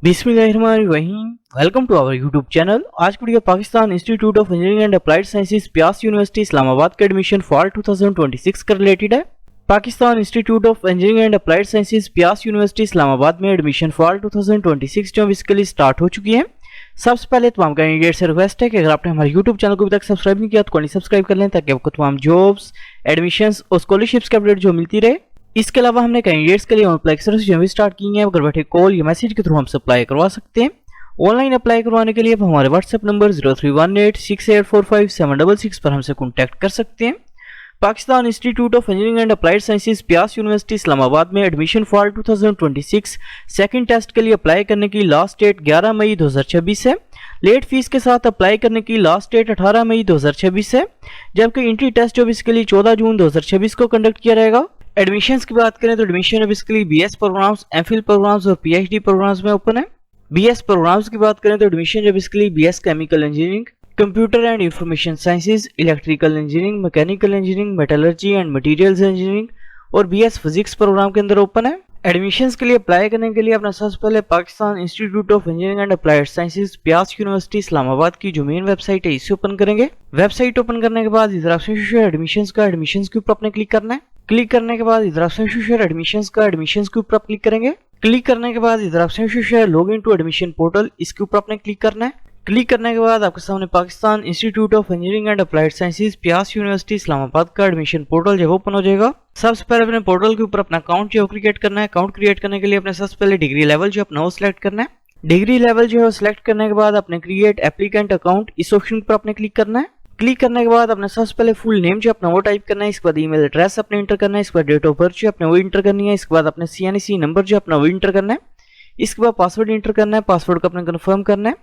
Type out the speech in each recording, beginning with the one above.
बिस्मिल्लाहिर्रहमानिर्रहीम। Welcome to our YouTube channel. आज की video Pakistan Institute of Engineering and Applied Sciences PIEAS University Islamabad के admission for 2026 का रिलेटेड है। Pakistan Institute of Engineering and Applied Sciences PIEAS University Islamabad में admission for 2026 जो इसके लिए स्टार्ट हो चुकी है। सबसे पहले तमाम कैंडिडेट से रिक्वेस्ट है कि अगर आपने हमारे यूट्यूब चैनल को अभी तक सब्सक्राइब नहीं किया तो सब्सक्राइब कर लें ताकि आपको तमाम जॉब्स, एडमिशंस और स्कॉलरशिप्स के अपडेट जो मिलती रहे। इसके अलावा हमने कैंडिडेट्स के लिए अप्लाई सर्विस जो भी स्टार्ट की है, अगर बैठे कॉल या मैसेज के थ्रू हमसे अप्लाई करवा सकते हैं। ऑनलाइन अप्लाई करवाने के लिए आप हमारे व्हाट्सएप नंबर 0318684576 पर हमसे कॉन्टैक्ट कर सकते हैं। Pakistan Institute of Engineering and Applied Sciences PIEAS University Islamabad में एडमिशन फॉर 2026 सेकंड टेस्ट के लिए अप्लाई करने की लास्ट डेट 11 मई 2026 है। लेट फीस के साथ अप्लाई करने की लास्ट डेट 18 मई 2026 है, जबकि एंट्री टेस्ट जो इसके लिए 14 जून 2026 को कंडक्ट किया जाएगा। एडमिशंस की बात करें तो एडमिशन अब इसके लिए बीएस प्रोग्राम्स, एमफिल प्रोग्राम्स और पीएचडी प्रोग्राम्स में ओपन है। बीएस प्रोग्राम्स की बात करें तो एडमिशन जब इसके लिए BS chemical engineering, computer and information sciences, electrical engineering, mechanical engineering, metallurgy and materials engineering और बीएस फिजिक्स प्रोग्राम के अंदर ओपन है। एडमिशंस के लिए अप्लाई करने के लिए अपना सबसे पहले Pakistan Institute of Engineering and Applied Sciences PIEAS University Islamabad की जो मेन वेबसाइट है इसे ओपन करेंगे। वेबसाइट ओपन करने के बाद इधर ऑप्शन एडमिशंस का, एडमिशंस के ऊपर आपने क्लिक करना है। क्लिक करने के बाद इधर ऑप्शन एडमिशंस का, एडमिशंस के ऊपर आप क्लिक करेंगे। क्लिक करने के बाद इधर option log in to admission portal, इसके ऊपर आपने क्लिक करना है। क्लिक करने के बाद आपके सामने Pakistan Institute of Engineering and Applied Sciences PIEAS University Islamabad का एडमिशन पोर्टल जब ओपन हो जाएगा। सबसे पहले अपने पोर्टल के ऊपर अपना अकाउंट जो क्रिएट करना है। अकाउंट क्रिएट करने के लिए अपने सबसे पहले डिग्री लेवल जो अपना वो सिलेक्ट करना है। डिग्री लेवल जो है सिलेक्ट करने के बाद अपने क्रिएट एप्लीकेंट अकाउंट इस ऑप्शन पर अपने क्लिक करना है। क्लिक करने के बाद अपने सबसे पहले फुल नेम जो अपना वो टाइप करना है। इसके बाद ईमेल एड्रेस अपने इंटर करना है। इसके बाद डेट ऑफ बर्थ जो अपने वो इंटर करनी है। इसके बाद अपने CNC नंबर जो अपना वो इंटर करना है। इसके बाद पासवर्ड इंटर करना है। पासवर्ड को अपने कंफर्म करना है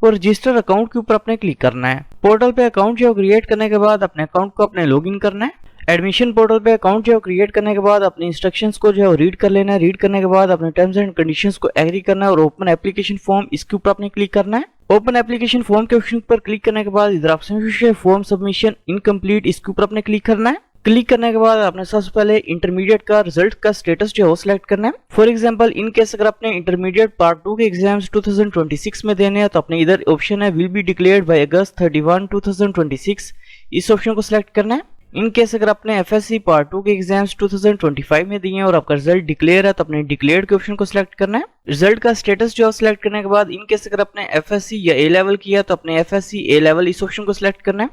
और रजिस्टर अकाउंट के ऊपर अपने क्लिक करना है। पोर्टल पे अकाउंट जो क्रिएट करने के बाद अपने अकाउंट को अपने लॉगिन करना है। एडमिशन पोर्टल पे अकाउंट जो क्रिएट करने के बाद अपने इंस्ट्रक्शंस को जो है रीड कर लेना है। रीड करने के बाद अपने टर्म्स एंड कंडीशंस को एग्री करना है और ओपन एप्लीकेशन फॉर्म इसके ऊपर अपने क्लिक करना है। ओपन एप्लीकेशन फॉर्म के ऑप्शन पर क्लिक करने के बाद इधर ऑप्शन फॉर्म सबमिशन इनकम्प्लीट इसके ऊपर अपने क्लिक करना है। क्लिक करने के बाद आपने सबसे पहले इंटरमीडिएट का रिजल्ट का स्टेटस जो है वो सिलेक्ट करना है। फॉर एग्जांपल इन केस अगर आपने इंटरमीडिएट पार्ट 2 के एग्जाम्स 2026 में देने हैं तो अपने इधर ऑप्शन है विल बी डिक्लेयर्ड बाय अगस्त 31, 2026 इस ऑप्शन को सिलेक्ट करना है। इन केस अगर आपने FSC पार्ट 2 के एग्जाम्स 2025 में दिए हैं और आपका रिजल्ट डिक्लेयर है तो अपने डिक्लेयर्ड के ऑप्शन को सिलेक्ट करना है। रिजल्ट का स्टेटस जो सिलेक्ट करने के बाद इन केस अगर आपने FSC या A लेवल किया तो अपने FSC A लेवल इस ऑप्शन को सिलेक्ट करना है।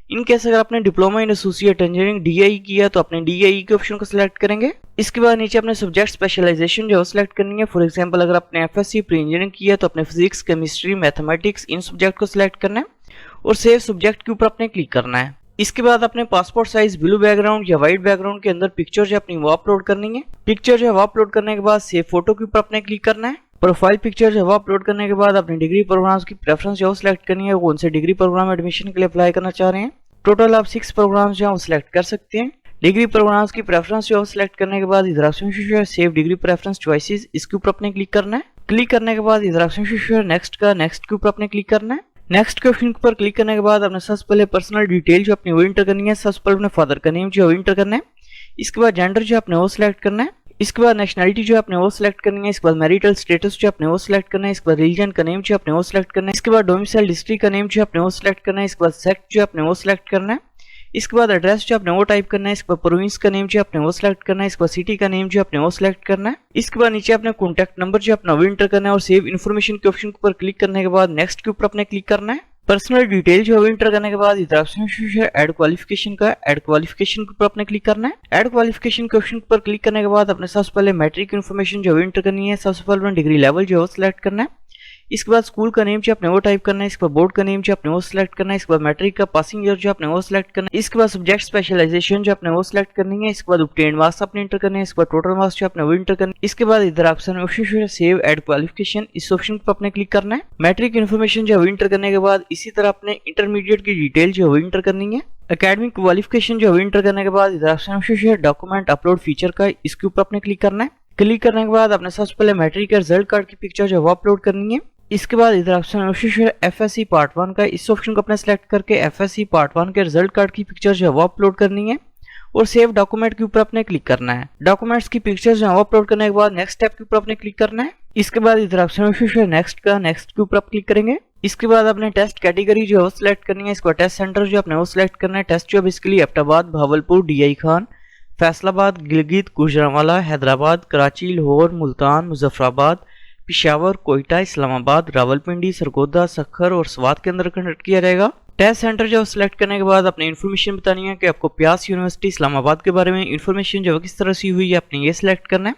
इन केस अगर आपने diploma in associate engineering DIE किया तो अपने DIE के ऑप्शन को सिलेक्ट करेंगे। इसके बाद नीचे अपने सब्जेक्ट स्पेशलाइजेशन जो सिलेक्ट करनी है। फॉर एग्जांपल अगर आपने FSC प्री इंजीनियरिंग किया तो अपने फिजिक्स, केमिस्ट्री, मैथमेटिक्स इन सब्जेक्ट को सिलेक्ट करना है और सेव सब्जेक्ट के ऊपर अपने क्लिक करना है। इसके बाद अपने पासपोर्ट साइज ब्लू बैकग्राउंड या व्हाइट बैकग्राउंड के अंदर पिक्चर जो अपनी वो अपलोड करनी है। पिक्चर जो है अपलोड करने के बाद सेव फोटो के ऊपर अपने क्लिक करना है। प्रोफाइल पिक्चर जो अपलोड करने के बाद अपनी डिग्री प्रोग्राम्स की प्रेफरेंस जो सिलेक्ट करनी है, कौन से डिग्री प्रोग्राम एडमिशन के लिए अप्लाई करना चाह रहे हैं। टोटल आप 6 प्रोग्राम्स जो सिलेक्ट कर सकते हैं। डिग्री प्रोग्राम्स की प्रेफरेंस जो सिलेक्ट करने के बाद इधर option save degree preference choices इसके ऊपर अपने क्लिक करना है। क्लिक करने के बाद इधर ऑप्शन नेक्स्ट के ऊपर अपने क्लिक करना है। नेक्स्ट के ऑप्शन पर क्लिक करने के बाद अपने सबसे पहले पर्सनल डिटेल जो अपनी वो इंटर करनी है। सबसे पहले अपने फादर का नेम जो इंटर करना है। इसके बाद जेंडर जो अपने वो सिलेक्ट करना है। इसके बाद नेशनलिटी जो अपने वो सिलेक्ट करनी है। इसके बाद मैरिटल स्टेटस जो अपने वो सिलेक्ट करना है। इसके बाद रिलीजन का नेम जो अपने वो सिलेक्ट करना है। इसके बाद डोमिसाइल डिस्ट्रिक्ट का नेम जो अपने वो सिलेक्ट करना है। इसके बाद सेक्ट जो अपने वो सिलेक्ट करना है। इसके बाद एड्रेस जो अपने वो टाइप करना है। इसके बाद प्रोविंस का नेम जो अपने वो सिलेक्ट करना है। इसके बाद सिटी का नेम जो अपने वो सिलेक्ट करना है। इसके बाद नीचे अपने कॉन्टैक्ट नंबर जो अपना वो इंटर करना है और सेव इन्फॉर्मेशन के ऑप्शन पर क्लिक करने के बाद नेक्स्ट के ऊपर अपने क्लिक करना है। पर्सनल डिटेल जो इंटर करने के बाद इधर ऑप्शन ऐड क्वालिफिकेशन का, ऐड क्वालिफिकेशन के ऊपर अपने क्लिक करना है। ऐड क्वालिफिकेशन के ऑप्शन पर क्लिक करने के बाद अपने सबसे पहले मैट्रिक इन्फॉर्मेशन जो इंटर करनी है। सबसे पहले डिग्री लेवल जो सिलेक्ट करना है। इसके बाद स्कूल का नेम जो अपने वो टाइप करना है। इसके बाद बोर्ड का नेम जो अपने वो सिलेक्ट करना है। इसके बाद मैट्रिक का पासिंग ईयर जो अपने वो सिलेक्ट करना है। इसके बाद सब्जेक्ट स्पेशलाइजेशन जो अपने वो सिलेक्ट करनी है। इसके बाद ऑब्टेन्ड मार्क्स अपने इंटर करने हैं। इसके बाद टोटल मार्क्स जो अपने वो इंटर करना है। इसके बाद इधर ऑप्शन सेव एड क्वालिफिकेशन इस ऑप्शन पर अपने क्लिक करना है। मैट्रिक इन्फॉर्मेशन जो इंटर करने के बाद इसी तरह अपने इंटरमीडिएट की डिटेल जो इंटर करनी है। एकेडमिक क्वालिफिकेशन जो इंटर करने के बाद इधर ऑप्शन डॉक्यूमेंट अपलोड फीचर का इसके ऊपर अपने क्लिक करना है। क्लिक करने के बाद अपने सबसे पहले मैट्रिक का रिजल्ट कार्ड की पिक्चर जो अपलोड करनी है। इसके बाद इधर ऑप्शन FSC पार्ट 1 का इस ऑप्शन को अपने सेलेक्ट करके FSC पार्ट 1 के रिजल्ट कार्ड की पिक्चर जो है वो अपलोड करनी है और सेव डॉक्यूमेंट के ऊपर अपने क्लिक करना है। डॉक्यूमेंट्स की पिक्चर्स जो है वो अपलोड करने के बाद नेक्स्ट स्टेप के ऊपर अपने क्लिक करना है। इसके बाद इधर ऑप्शन नेक्स्ट के ऊपर आप क्लिक करेंगे। इसके बाद अपने टेस्ट कैटेगरी जो है वो सिलेक्ट करनी है। इसका टेस्ट सेंटर जो आपने वो सिलेक्ट करना है। टेस्ट जो बेसिकली एबटाबाद, भावलपुर, DI खान, फैसलाबाद, गिलगित, गुजरांवाला, हैदराबाद, कराची, लाहौर, मुल्तान, मुजफ्फराबाद, पिशावर, कोयटा, इस्लामाबाद, रावलपिंडी, सरगोदा, सखर और स्वात के अंदर कंडक्ट किया जाएगा। टेस्ट सेंटर जो सिलेक्ट करने के बाद अपनी इन्फॉर्मेशन बतानी है कि आपको प्यास यूनिवर्सिटी इस्लामाबाद के बारे में इन्फॉर्मेशन जो किस तरह से हुई है आपने ये सिलेक्ट करना है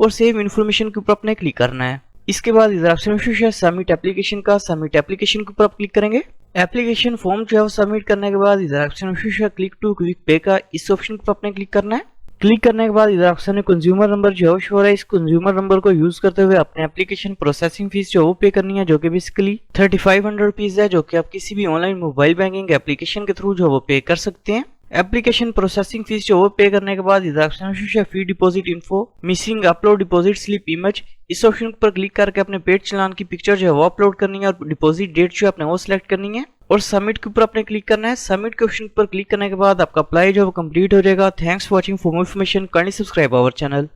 और सेव इन्फॉर्मेशन के ऊपर अपने क्लिक करना है। इसके बाद इधर ऑप्शन सबमिट एप्लीकेशन के ऊपर आप क्लिक करेंगे। एप्लीकेशन फॉर्म जो है वो सबमिट करने के बाद इधर ऑप्शन क्लिक टू क्विक पे का इस ऑप्शन पर अपने क्लिक करना है। क्लिक करने के बाद इधर ऑप्शन कंज्यूमर नंबर जो है शो हो रहा है। इस कंज्यूमर नंबर को यूज करते हुए अपने एप्लीकेशन प्रोसेसिंग फीस जो वो पे करनी है, जो कि बेसिकली 3500 रुपीज है, जो कि आप किसी भी ऑनलाइन मोबाइल बैंकिंग एप्लीकेशन के थ्रू जो वो पे कर सकते हैं। एप्लीकेशन प्रोसेसिंग फीस जो वो पे करने के बाद इधर option fee deposit info, missing upload deposit slip image, इस ऑप्शन पर क्लिक करके अपने पेड चालान की पिक्चर जो है वो अपलोड करनी है और डिपॉजिट डेट जो है आपने वो सिलेक्ट करनी है और सबमिट के ऊपर आपने क्लिक करना है। सबमिट के ऑप्शन पर क्लिक करने के बाद आपका अप्लाई जो है वो कंप्लीट हो जाएगा। Thanks for watching. For more information kindly subscribe our channel.